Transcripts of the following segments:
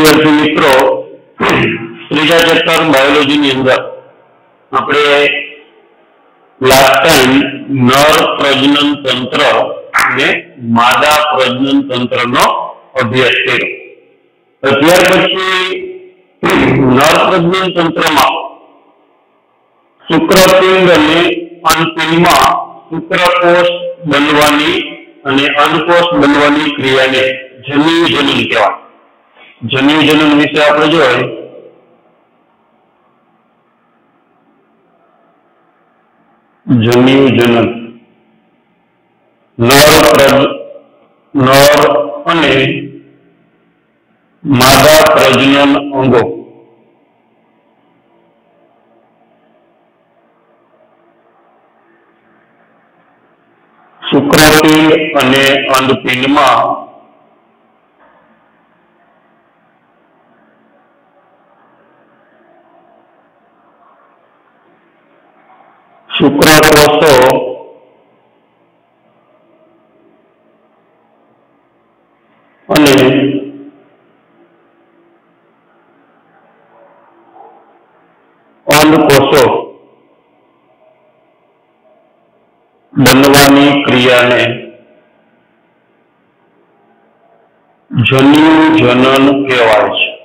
विद्यार्थी मित्रों, त्रीजा chapter biology अंदर આપણે लास्ट टाइम नर प्रजनन तंत्र ने मादा प्रजनन तंत्र नो अभ्यास कर्यो। त्यार पछी नर प्रजनन तंत्र में शुक्रपिंड अने अंडपिंड में शुक्रकोष बनवानी अने अंडकोष बनवानी क्रिया ने जन्युजनन कहेवाय। जन्युजनन विषय आपणे जोईए। जन्युजनन नर अने मादा प्रजनन अंगो शुक्रपिंड अने अंडपिंड में शुक्रकोषो अने अंडकोषो बनवानी क्रिया ने जन्युजनन कहेवाय छे।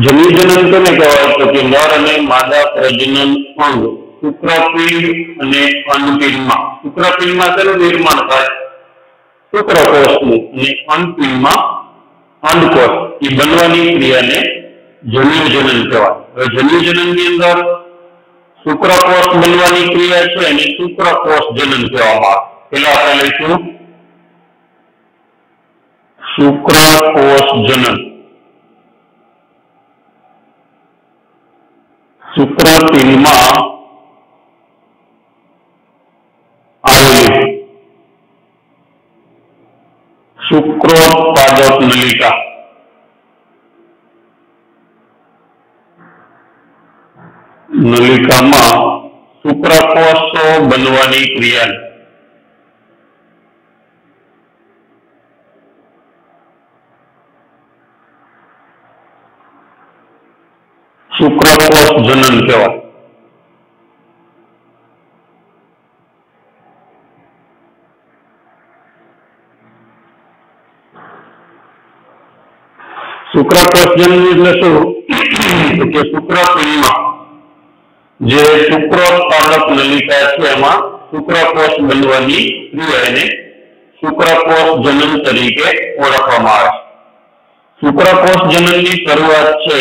जन्युजनन कोने कहेवाय तो कि नर अने मादा प्रजनन अंग शुक्रपिंड अने अंडपिंड में, शुक्रपिंड में तेनुं निर्माण थाय शुक्रकोषनुं अने अंडपिंड में अंडकोष ए बनवानी क्रिया ने जन्युजनन कहेवाय। जन्युजनननी अंदर शुक्रकोष बनवानी क्रिया छे अने शुक्रकोष जनन कहेवामां आवे। पहेला आपणे लईशुं शुक्रकोष जनन। शुक्रपिंड में आवेली शुक्रोत्पादक नलिका नलिका में शुक्रकोषो बनवानी क्रिया शुक्रकोष जनन कहेवाय। शुक्रकोष जनन एटले शुं के शुक्रपिंड में जे शुक्रोत्पादक नलिका छे एमां शुक्रकोष बनवानी क्रिया ने शुक्रकोष जनन तरीके ओळखवामां आवे छे। शुक्रकोष जनननी शरूआत छे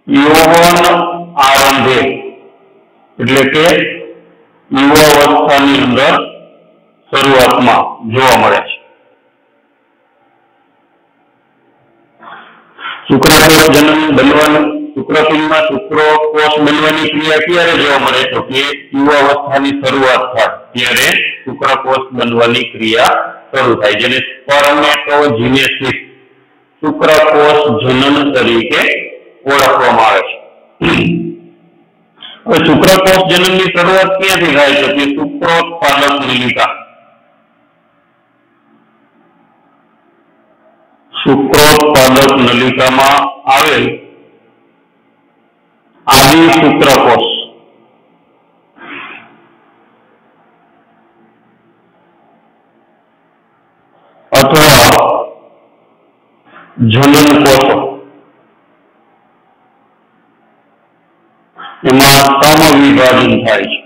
यौवन आरंभे एटले के युवावस्थानी अंदर शरूआतमां जोवा मळे छे। शुक्रकोष जनन बनवानी शुक्रपिंड में शुक्रकोष बनवानी क्रिया क्यारे जोवा मळे तो के युवावस्थानी शरूआत थाय त्यारे शुक्रकोष बनवानी क्रिया शरू थाय, जेने स्पर्मेटोजेनेसिस शुक्रकोष जनन तरीके ओळखवामां आवे छे। हवे शुक्रकोष जनननी शरूआत क्यांथी थाय तो के शुक्रोत्पादक नलिका शुक्रोत्पादक नलिका में आवेल आदि शुक्रकोष अथवा जनन कोषो एमां समविभाजन थाय छे।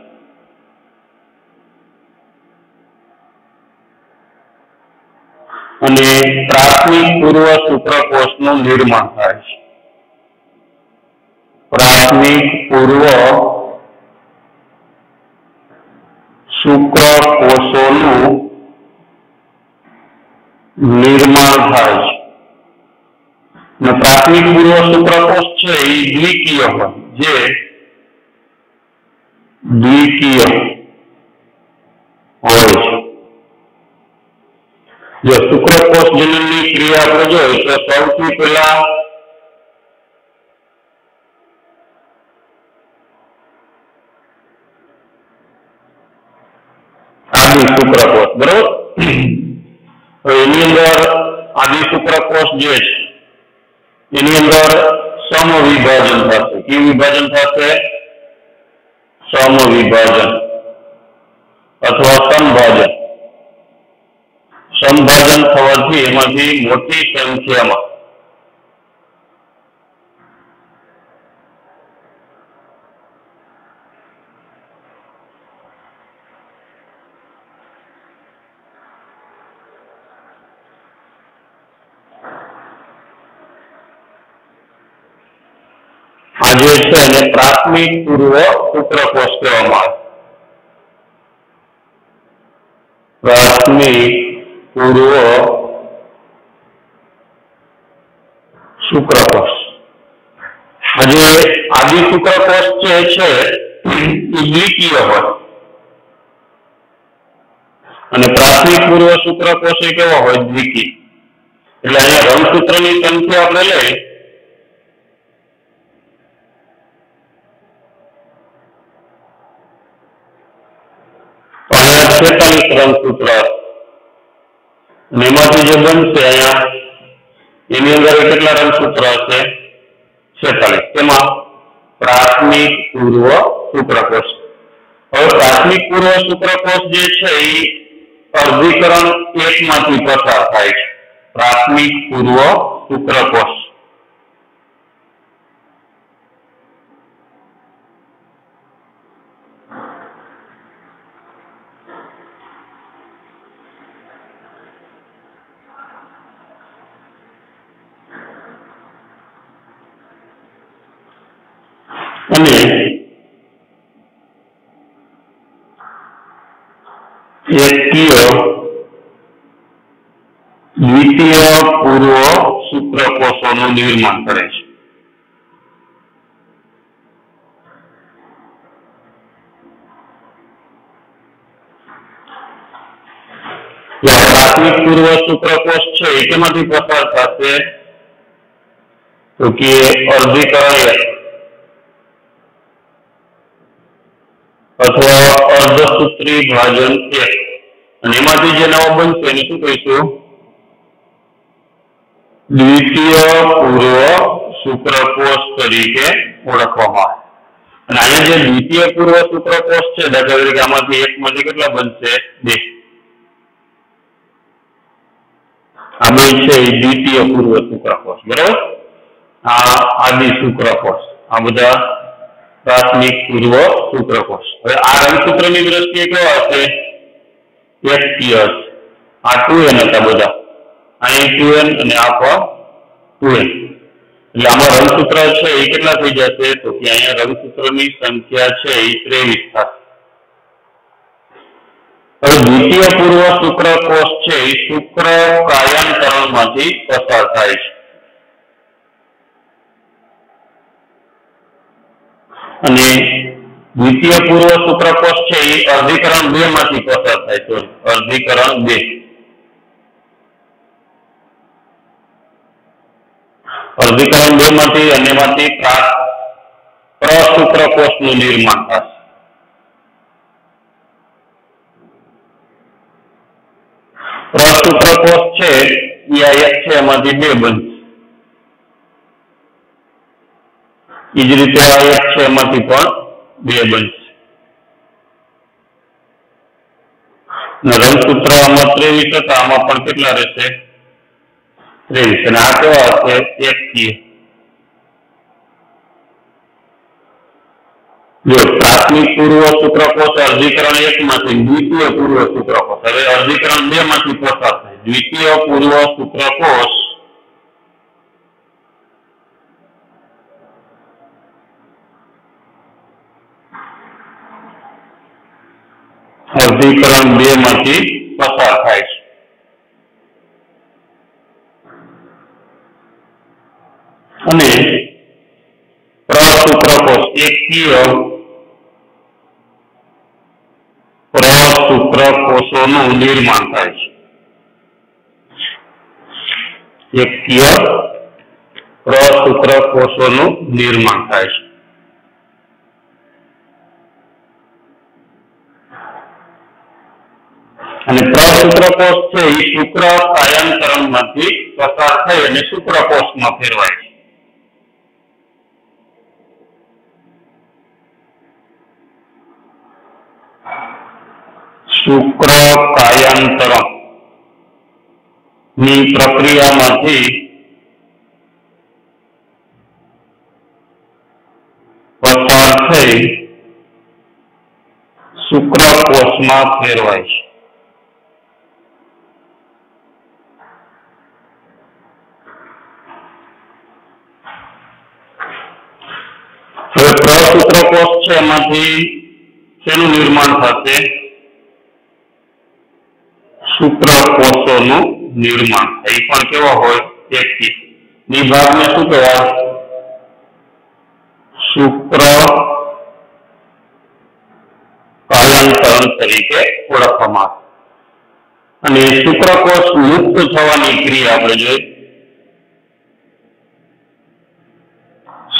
अने प्राथमिक पूर्व शुक्रकोषनुं निर्माण थाय छे। प्राथमिक पूर्व शुक्रकोषोनुं निर्माण थाय छे। ने प्राथमिक पूर्व शुक्रकोष छे ए द्विकीय होय, जे द्विकीय होय छे। जो शुक्रकोष जनननी क्रिया आपणे जोईए तो सौथी पहेला आदि शुक्रकोष बराबर। तो एनी अंदर आदि शुक्रकोष जे छे एनी अंदर समविभाजन थशे। के विभाजन थशे? समविभाजन अथवा संभाजन। संभाजन थवाथी एमांथी मोटी संख्यामां आज प्राथमिक पूर्व शुक्रकोष कहेवामां आवे। प्राथमिक पूर्व शुक्रकोष आज आदि शुक्रकोष छे द्वितीय होय अने प्राथमिक पूर्व शुक्रकोष केवो होय? द्वितीय। એટલે અહીંયા રંગસૂત્રની સંખ્યા આપણે લઈએ तो 46 रंगसूत्र जो बनशे अहींया एनी अंदर केटला रंगसूत्र हशे? 46। तेमां प्राथमिक पूर्व शुक्रकोष। हवे प्राथमिक पूर्व शुक्रकोष जे छे ई अर्धीकरण 1 मांथी पसार थाय छे। प्राथमिक पूर्व शुक्रकोष અને એકકીય દ્વિતીય પૂર્વ શુક્રકોષોનું નિર્માણ કરે છે। प्राथमिक पूर्व शुक्रकोष છે એ કેમાંથી પસાર થશે? તો કે અર્ધીકરણ अथवा अर्धसूत्री भाजन 1 અને એમાંથી જે નવો બનશે એને શું કહીશું? દ્વિતીય પૂર્વ શુક્રકોષ તરીકે ઓળખવામાં આવે। અને અહીંયા જે દ્વિતીય પૂર્વ શુક્રકોષ છે દાખલા તરીકે આમાંથી એકમાંથી કેટલા બનશે? 2। આ બે છે દ્વિતીય પૂર્વ શુક્રકોષ, બરાબર। આ આદિ શુક્રકોષ, આ બધા प्राथमिक पूर्व शुक्रकोष। हवे आ रंगसूत्रनी दृष्टिए केवा हशे? एककीय हशे। आ 2n हता बधा, અહીં 2n અને આ પણ 2n। એટલે આમાં રંગસૂત્ર છે એ કેટલા થઈ જશે? તો કે અહીંયા રંગસૂત્રની સંખ્યા છે એ 23 થશે। હવે દ્વિતીય પૂર્વ શુક્રકોષ છે એ શુક્ર કાયાંતરણમાંથી પસાર થાય છે અને દ્વિતીય પૂર્વ શુક્રકોષ છે એ અર્ધીકરણ 2 માંથી પસાર થાય છે। અર્ધીકરણ 2 અર્ધીકરણ 2 માંથી અને એમાંથી પ્રશુક્રકોષનું નિર્માણ થશે। પ્રશુક્રકોષ છે એ આ એક છે એમાંથી 2 બનશે। એ જ રીતે આ એક છે એમાંથી પણ 2 બનશે। રંગસૂત્ર આમાં 23 હતા, આમાં પણ કેટલા રહેશે? 23। અને આ કેવા હશે? એકકીય। જો પ્રાથમિક પૂર્વ શુક્રકોષ અર્ધીકરણ 1 માંથી, દ્વિતીય પૂર્વ શુક્રકોષ હવે અર્ધીકરણ 2 માંથી પસાર થાય। દ્વિતીય પૂર્વ શુક્રકોષ અર્ધીકરણ 2 માંથી પસાર થાય છે અને પ્રશુક્રકોષ એકકીય પ્રશુક્રકોષોનું નિર્માણ થાય છે। એકકીય પ્રશુક્રકોષોનું નિર્માણ થાય છે। અને પ્રશુક્રકોષ પ્રસૂત્રકોષ છે એ શુક્ર કાયાંતરણમાંથી પસાર થઈ અને શુક્રકોષમાં ફેરવાય છે. શુક્ર કાયાંતરણ ની પ્રક્રિયામાંથી પસાર થઈ શુક્રકોષમાં ફેરવાય છે. હવે પ્રસૂત્રકોષ છે એમાંથી શેનું નિર્માણ થશે? શુક્રકોષોનું નિર્માણ. એ પણ કેવા હોય? એકથી વિભાગને શું કહેવાય? શુક્ર કાયાંતરણ તરીકે ઓળખવામાં આવે. અને શુક્રકોષ મુક્ત થવાની ક્રિયા આપણે જોઈએ.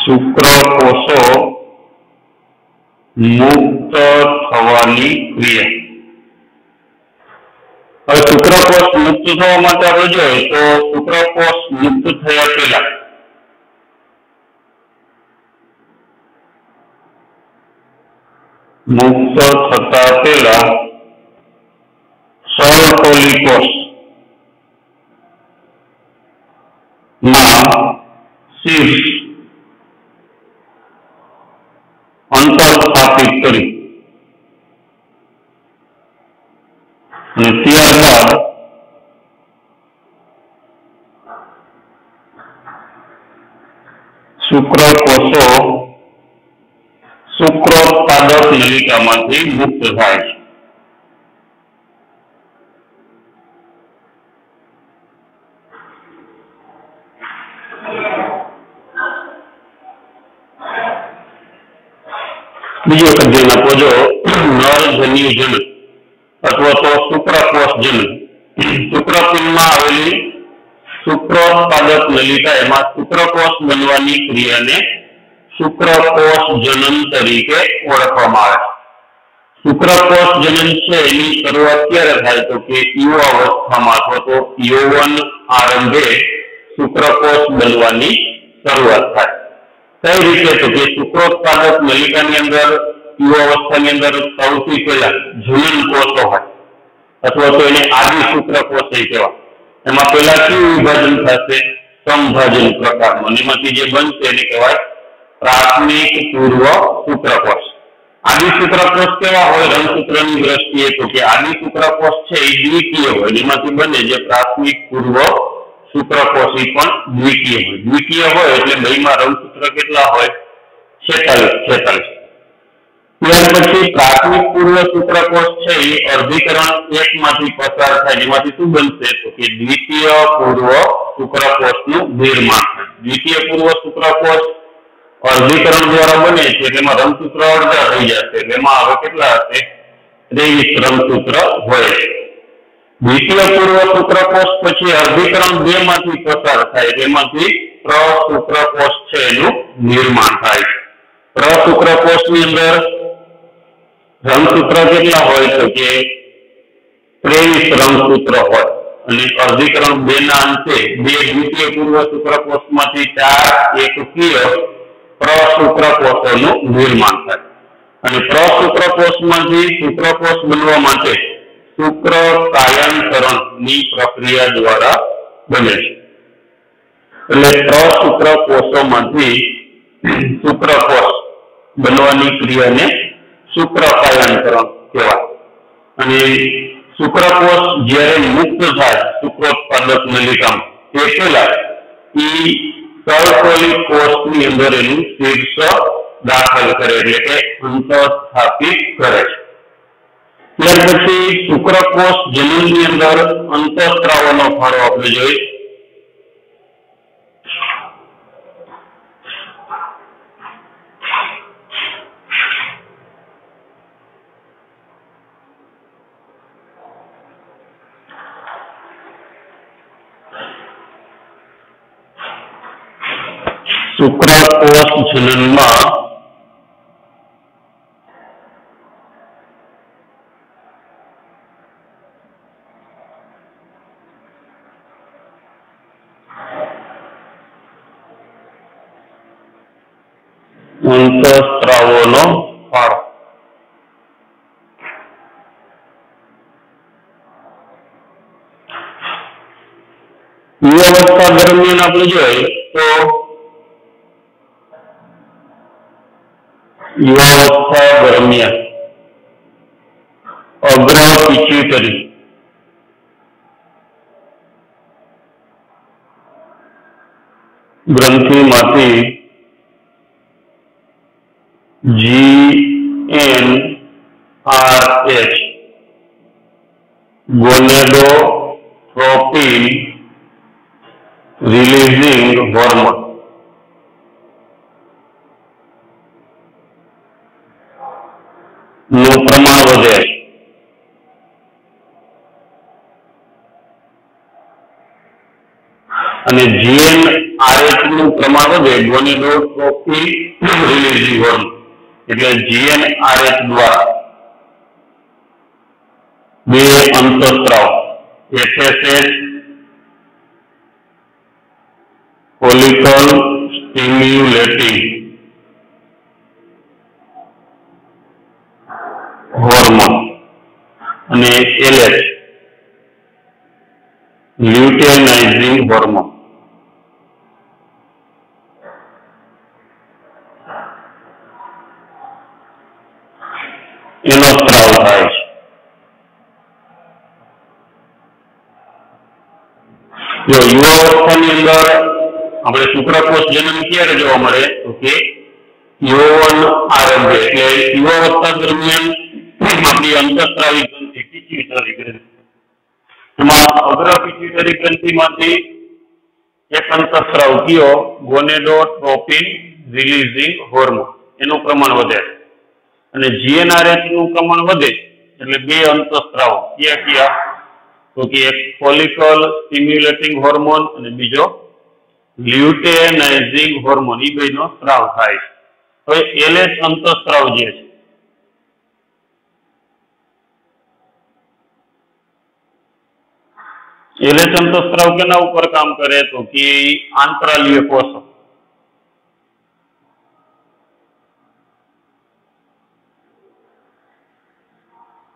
શુક્રકોષો મુક્ત થવાની ક્રિયા. હવે શુક્રકોષ મુક્ત થવા માટે આપણે જોઈએ તો શુક્રકોષ મુક્ત થયા પહેલા મુક્ત થતા પહેલા સર્વકોલી કોષ ના શીર્ષ અંતર સ્થાપિત કરી અને ત્યારબાદ શુક્રકોષો શુક્રોત્પાદક નલિકામાંથી મુક્ત થાય છે. બીજો અધ્યયન આપો જો નરજન્યુજનન અથવા તો શુક્રકોષ જનન. શુક્રપિંડમાં આવેલી શુક્રોત્પાદક નલિકા એમાં શુક્રકોષ બનવાની ક્રિયાને શુક્રકોષ જનન તરીકે ઓળખવામાં આવે છે. શુક્રકોષ જનન છે એની શરૂઆત ક્યારે થાય તો કે યુવાવસ્થામાં અથવા તો યૌવન આરંભે શુક્રકોષ બનવાની શરૂઆત થાય. કઈ રીતે તો કે શુક્રોત્પાદક નલિકાની અંદર યુવાવસ્થાની અંદર સૌથી પહેલા જનન કોષો હોય અથવા તો એને આદિ શુક્રકોષ કહેવાય. એમાં પહેલા કેવું વિભાજન થશે? સંભાજન પ્રકારનું. એમાંથી જે બનશે એને કહેવાય પ્રાથમિક પૂર્વ શુક્રકોષ. આદિ શુક્રકોષ કેવા હોય રંગસૂત્રની દ્રષ્ટિએ તો કે આદિ શુક્રકોષ છે એ દ્વિકીય હોય. એમાંથી બને જે પ્રાથમિક પૂર્વ શુક્રકોષ એ પણ દ્વિકીય હોય. દ્વિકીય હોય એટલે બેમાં રંગસૂત્ર કેટલા હોય? 46. ત્યાર પછી પ્રાથમિક પૂર્વ શુક્રકોષ છે એ અર્ધીકરણ એકમાંથી પસાર થાય. એમાંથી શું બનશે તો કે દ્વિતીય પૂર્વ શુક્રકોષનું નિર્માણ થાય. દ્વિતીય પૂર્વ શુક્રકોષ અર્ધીકરણ દ્વારા બને છે તેમાં રંગસૂત્ર અડધા થઈ જશે. એમાં હવે કેટલા હશે? 23 રંગસૂત્ર હોય છે. દ્વિતીય પૂર્વ શુક્રકોષ પછી અર્ધીકરણ 2 માંથી પસાર થાય. તેમાંથી પ્રશુક્રકોષ છે એનું નિર્માણ થાય છે. પ્રશુક્રકોષની અંદર રંગસૂત્ર કેટલા હોય તો કે 23 રંગસૂત્ર હોય અને અર્ધીકરણ 2 ના અંતે 2 દ્વિતીય પૂર્વ શુક્રકોષમાંથી 4 એકકીય પ્રશુક્રકોષોનું નિર્માણ થાય. અને પ્રશુક્રકોષમાંથી શુક્રકોષ બનવા માટે શુક્ર કાયાંતરણની પ્રક્રિયા દ્વારા બને છે. એટલે પ્રશુક્રકોષોમાંથી શુક્રકોષ બનવાની ક્રિયાને શુક્ર કાયાંતરણ કહેવાય. અને શુક્રકોષ જ્યારે મુક્ત થાય શુક્રોત્પાદક નલિકામાં તે પહેલા સર્વકોલી કોષની અંદર એનું શીર્ષ દાખલ કરે એટલે કે અંતર સ્થાપિત કરે છે. ત્યાર પછી શુક્રકોષ જનનની અંદર અંતઃસ્ત્રાવનો ફાળો આપણે જોઈએ. શુક્રકોષ જનનમાં અંતઃસ્ત્રાવોનો ફાળો. યુવાવસ્થા દરમિયાન આપણે જોઈએ તો યુવાવસ્થા દરમિયાન અગ્ર પિટ્યુટરી ગ્રંથિમાંથી GnRH ગોનેડોટ્રોપિન રિલીઝિંગ હોર્મોન નું પ્રમાણ વધે છે. અને GnRH નું પ્રમાણ વધે ગોનેડોટ્રોપિન રિલીઝિંગ હોર્મોન એટલે GnRH દ્વારા બે અંતઃસ્ત્રાવ FSH ફોલિકલ સ્ટિમ્યુલેટિંગ હોર્મોન અને LH લ્યુટેનાઇઝિંગ હોર્મોન એનો સ્ત્રાવ થાય છે. જો યુવાવસ્થાની અંદર આપણે શુક્રકોષ જન્મ ક્યારે જોવા મળે તો કે યૌવન આરંભે એટલે યુવાવસ્થા દરમિયાન આપણી અંતઃસ્ત્રાવી ગ્રંથિ પિટ્યુટરી ગ્રંથિ એમાં અગ્ર પિટ્યુટરી ગ્રંથિમાંથી એક અંતઃસ્ત્રાવ કયો ગોનેડોટ્રોપિન રિલીઝિંગ હોર્મોન એનું પ્રમાણ વધે અને GnRH નું પ્રમાણ વધે એટલે બે અંતઃસ્ત્રાવો કયા તો કે એક ફોલિકલ સ્ટિમ્યુલેટિંગ હોર્મોન અને બીજો લ્યુટેનાઇઝિંગ હોર્મોન એ બેનો સ્ત્રાવ થાય છે. હવે LH અંતઃસ્ત્રાવ જે છે LH અંતઃસ્ત્રાવ કેના ઉપર કામ કરે તો કે આંતરાલીય કોષો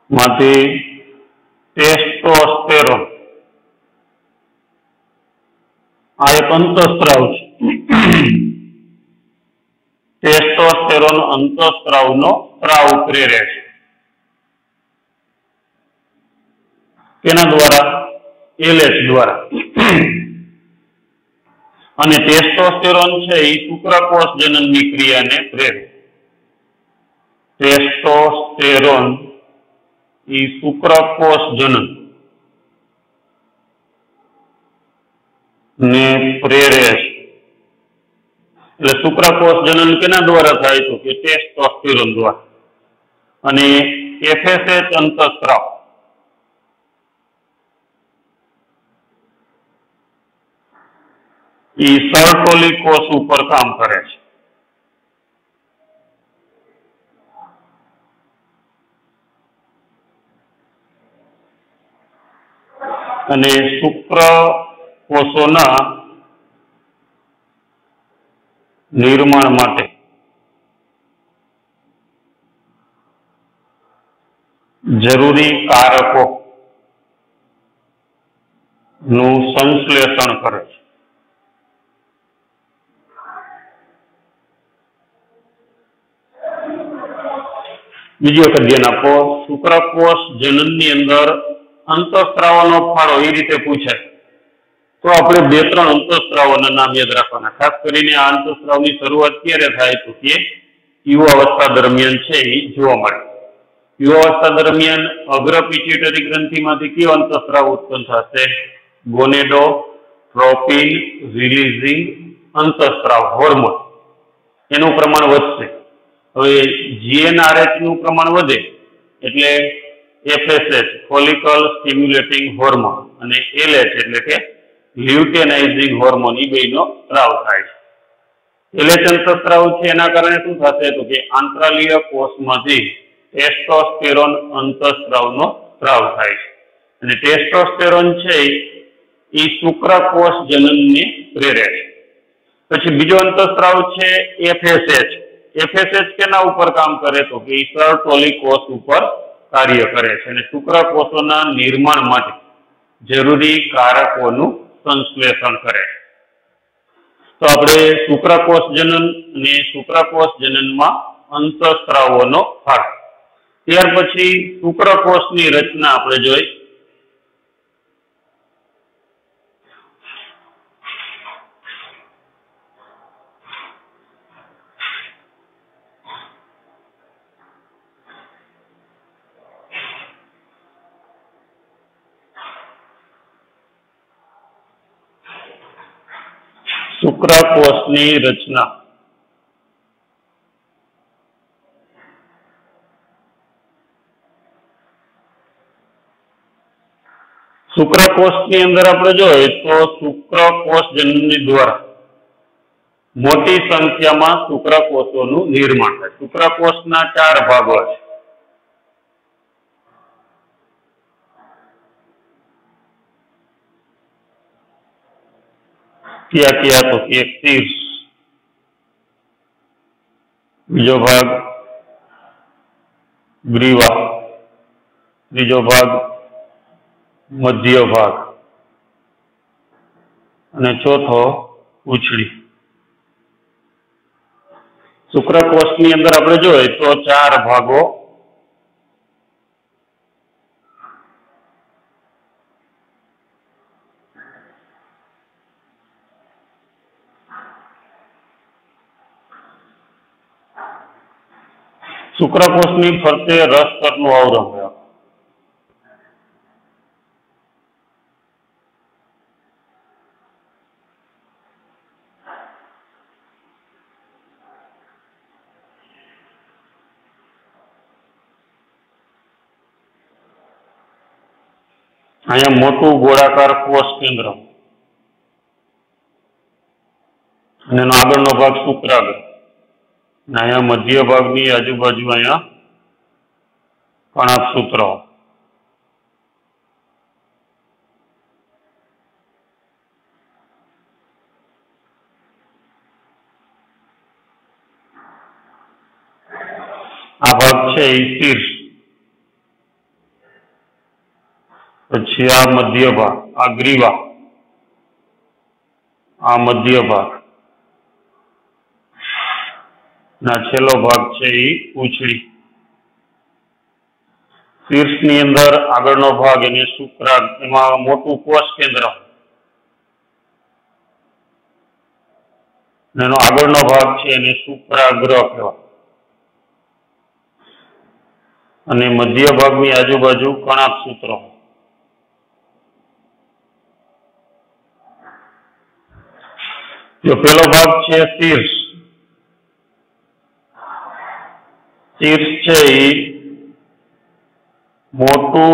માંથી ટેસ્ટોસ્ટેરોન આ એક અંતઃસ્ત્રાવ છે. ટેસ્ટોસ્ટેરોન અંતઃસ્ત્રાવનો સ્ત્રાવ પ્રેરે છે. કેના દ્વારા? LH દ્વારા. અને ટેસ્ટોસ્ટેરોન છે એ શુક્રકોષ જનનની ક્રિયાને પ્રેરે. ટેસ્ટોસ્ટેરોન એ શુક્રકોષ જનન ને પ્રેરે છે. એટલે શુક્રકોષ જનન કેના દ્વારા થાય તો કે ટેસ્ટોસ્ટેરોન દ્વારા. અને FSH અંતઃસ્ત્રાવ એ સર્ટોલી કોષ ઉપર કામ કરે છે. અને શુક્રકોષોના નિર્માણ માટે જરૂરી કારકો નું સંશ્લેષણ કરે છે. બીજી વખત ધ્યાન આપો, શુક્રકોષ જનનની અંદર અંતઃસ્ત્રાવોનો ફાળો એ રીતે પૂછાય તો આપણે બે ત્રણ અંતઃસ્ત્રાવોના નામ યાદ રાખવાના. ખાસ કરીને આ અંતઃસ્ત્રાવની શરૂઆત ક્યારે થાય તો કે યુવાવસ્થા દરમિયાન છે એ જોવા મળે. યુવાવસ્થા દરમિયાન અગ્ર પિટ્યુટરી ગ્રંથિમાંથી કયો અંતઃસ્ત્રાવ ઉત્પન્ન થશે? ગોનેડોટ્રોપિન રિલીઝિંગ અંતઃસ્ત્રાવ હોર્મોન એનું પ્રમાણ વધશે. હવે GnRH નું પ્રમાણ વધે એટલે FSH ફોલિકલ સ્ટિમ્યુલેટિંગ હોર્મોન અને LH એટલે કે લ્યુટેનાઇઝિંગ હોર્મોન એ બેનો સ્ત્રાવ થાય છે. LH અંતઃસ્ત્રાવ છે એના કારણે શું થશે તો કે આંતરાલીય કોષમાંથી ટેસ્ટોસ્ટેરોન અંતઃસ્ત્રાવનો સ્ત્રાવ થાય છે. અને ટેસ્ટોસ્ટેરોન છે એ શુક્રકોષ જનનને પ્રેરે છે. પછી બીજો અંતઃસ્ત્રાવ છે FSH एफएसएच केना ऊपर काम करे तो कि सर्टोली कोष ऊपर कार्य करे छे अने शुक्रकोषोना निर्माण माटे जरूरी कारकोनुं संश्लेषण करे। तो आपणे शुक्रकोष जनन अने शुक्रकोष जननमां अंतःस्रावोनो भाग। त्यार पछी शुक्रकोषनी रचना आपणे जोई। शुक्रकोषनी रचना शुक्रकोषनी अंदर आपणे जोईए तो शुक्रकोष जननी द्वारा मोटी संख्यामां शुक्रकोषोनुं निर्माण थाय। शुक्रकोषना 4 भागो छे। क्या किया तो एक शीर्ष, बीजो भाग ग्रीवा, तीजो भाग मध्य भाग अने चौथो पूछड़ी। शुक्रकोषनी अंदर आपणे जोईए तो 4 भागो शुक्रकोषनी फरते रसतंतुनुं आवरण है। अहींया मोटुं गोळाकार कोष केंद्र अने एनो आगळनो भाग शुक्राग्र। अहींया मध्य भागनी आजुबाजु अहींया कणाभसूत्र। आ भाग छे शीर्ष, पछी आ मध्य भाग, आ ग्रीवा, आ मध्य भाग ना छेल्लो भाग छे ई पूछड़ी। शीर्षनी अंदर आगळनो भाग एने शुक्राग्र, एमां मोटुं कोष केंद्र, एनो आगळनो भाग छे एने शुक्राग्र कहेवाय अने मध्य भागनी आजुबाजु कणाभसूत्र। जो पहलो भाग छे शीर्ष, शीर्ष छे मोटू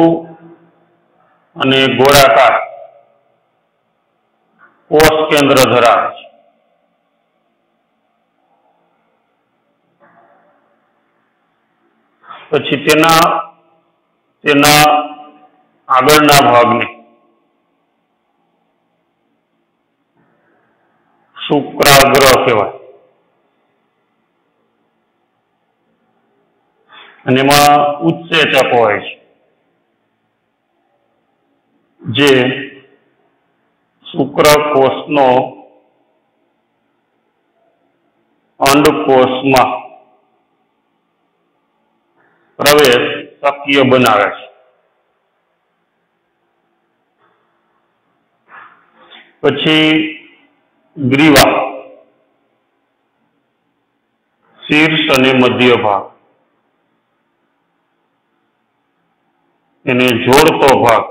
अने गोळाकार कोष केंद्र धरावे छे। पछी तेना आगळना भागने शुक्राग्र कहेवाय अने एमां उत्सेचको होय छे जे शुक्रकोषनो अंडकोषमां प्रवेश शक्य बनावे छे। पछी ग्रीवा, शीर्ष अने मध्य भाग एने जोड़तो भाग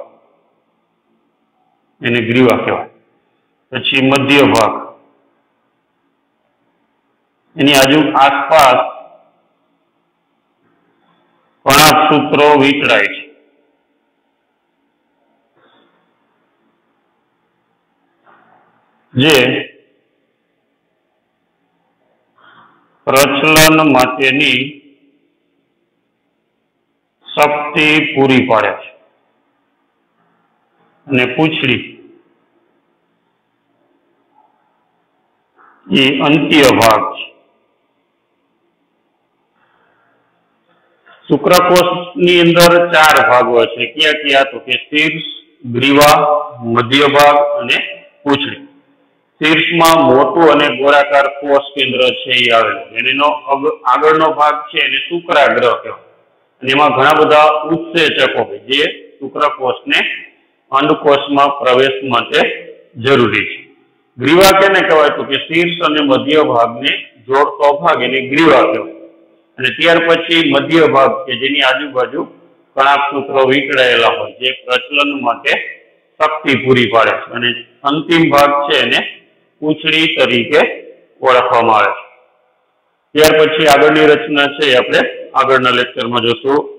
एने ग्रीवा कहेवाय। पछी मध्य भाग एनी आसपास कणाभसूत्रो वींटळाय छे। जे प्रचलन माटेनी शक्ति पूरी पाड़े छे। अने पूछड़ी ये अंत्य भाग छे। શુક્રકોષની અંદર 4 ભાગ હોય છે. ક્યાં ક્યાં? તો કે શીર્ષ, ગ્રીવા, મધ્ય ભાગ અને પૂંછડી. શીર્ષમાં મોટું અને ગોળાકાર કોષ કેન્દ્ર છે એ આવેલું. એનો આગળનો ભાગ છે એને શુક્રાગ્ર કહેવાય. અને એમાં ઘણા બધા ઉત્સેચકો હોય જે શુક્રકોષને અંડકોષમાં પ્રવેશ માટે જરૂરી છે. ગ્રીવા કેને કહેવાય? તો કે શીર્ષ અને મધ્ય ભાગને જોડતો ભાગ એને ગ્રીવા કહેવાય. અને ત્યાર પછી મધ્ય ભાગ કે જેની આજુબાજુ કણાભસૂત્રો વીંટળાયેલા હોય જે પ્રચલન માટે શક્તિ પૂરી પાડે છે. અને અંતિમ ભાગ છે એને પૂંછડી તરીકે ઓળખવામાં આવે છે. ત્યાર પછી આગળની રચના છે આપણે આગળના લેક્ચરમાં જોશું.